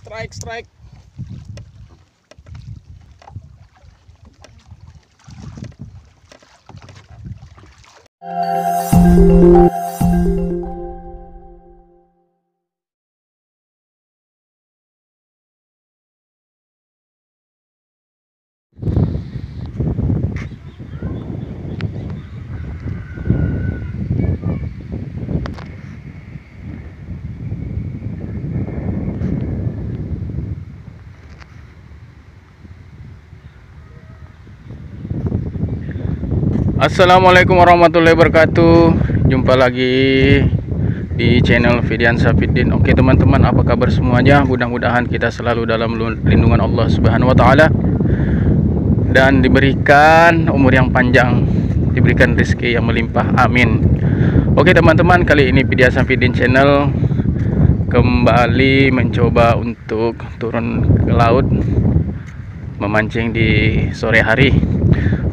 Strike. Assalamualaikum warahmatullahi wabarakatuh. Jumpa lagi di channel Fidian Safidin. Oke teman-teman, apa kabar semuanya? Mudah-mudahan kita selalu dalam lindungan Allah Subhanahu wa taala dan diberikan umur yang panjang, diberikan rezeki yang melimpah. Amin. Oke teman-teman, kali ini Fidian Safidin channel kembali mencoba untuk turun ke laut memancing di sore hari.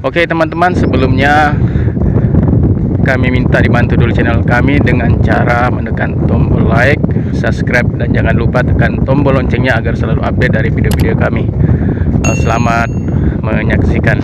Oke teman-teman, sebelumnya kami minta dibantu dulu channel kami dengan cara menekan tombol like, subscribe, dan jangan lupa tekan tombol loncengnya agar selalu update dari video-video kami. Selamat menyaksikan.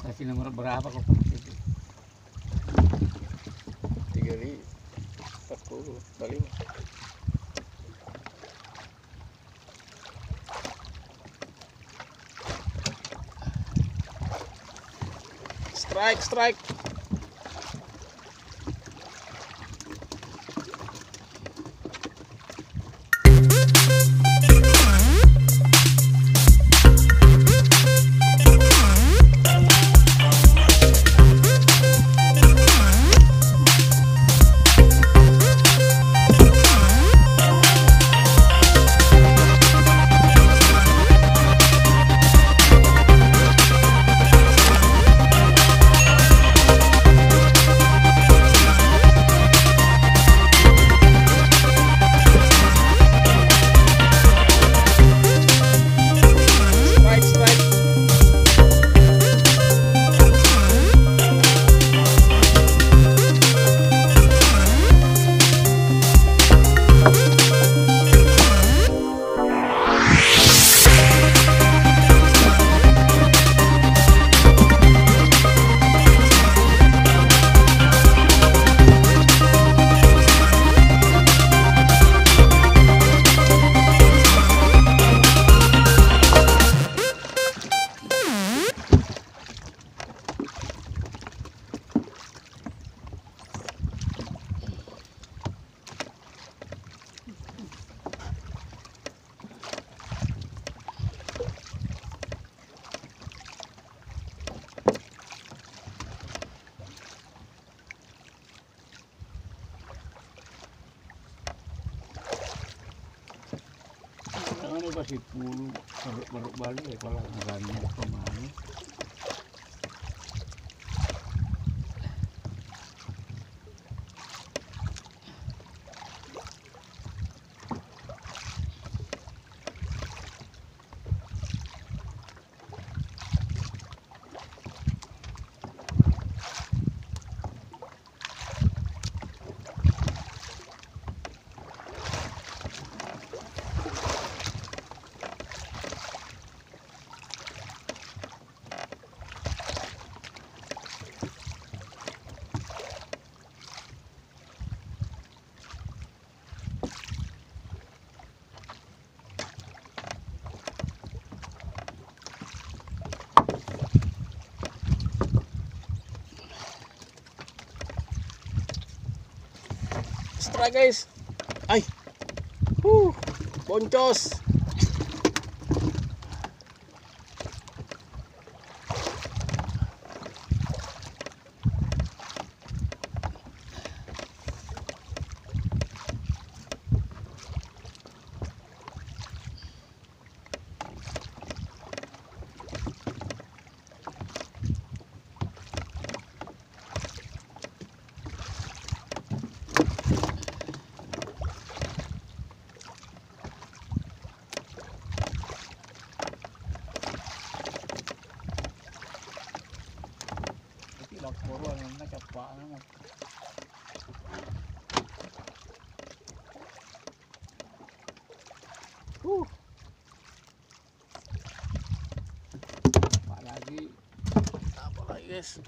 Kasih nomor berapa kok Pak? 3.40 Strike. Ini pasti puluh baru balik ya kalau berani kemana. ekstra guys. Ay. Boncos. Laporan yang nakapaangan. Apa lagi guys?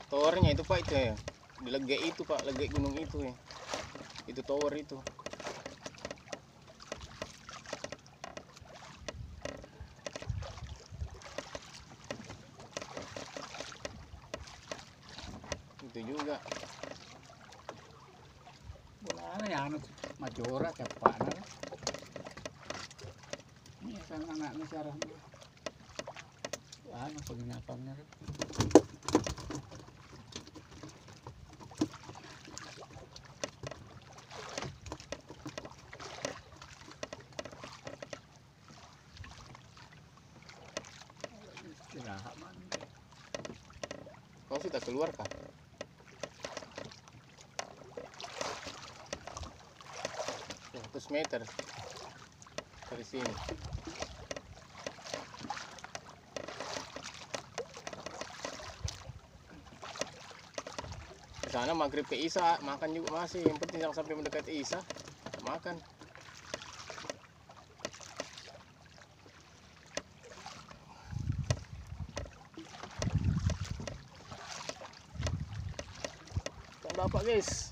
Towernya itu Pak, itu ya. Di Legek itu Pak, Legek gunung itu ya. Itu tower itu. Itu juga. Bulan yang majora capana. Ini kan anaknya caranya. Wah, penginapannya. Kau sudah keluar kah? 100 meter dari sini. Di sana maghrib ke Isya makan juga masih. Yang penting jangan sampai mendekati Isya makan. Bapak guys.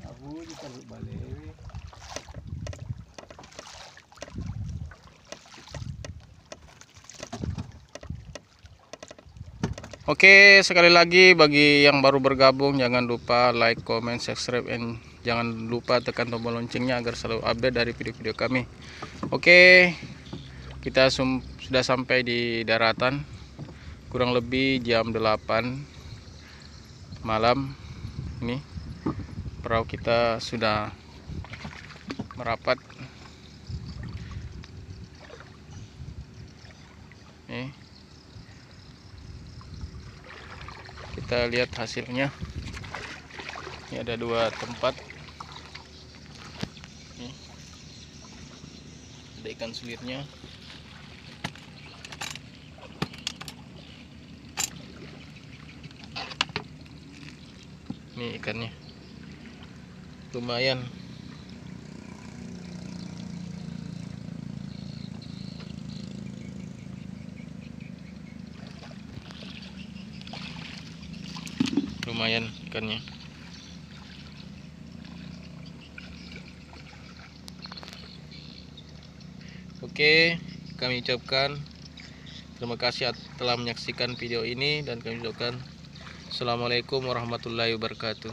Aku ditaruh balik. Oke, sekali lagi bagi yang baru bergabung jangan lupa like, comment, subscribe, and jangan lupa tekan tombol loncengnya agar selalu update dari video-video kami. Oke, kita sudah sampai di daratan kurang lebih jam 8 malam. Ini perahu kita sudah merapat. Nih, kita lihat hasilnya. Ini ada 2 tempat. Nih, ada ikan sulirnya. Nih ikannya lumayan. Lumayan ikannya. Oke, kami ucapkan terima kasih telah menyaksikan video ini dan kami ucapkan Assalamualaikum warahmatullahi wabarakatuh.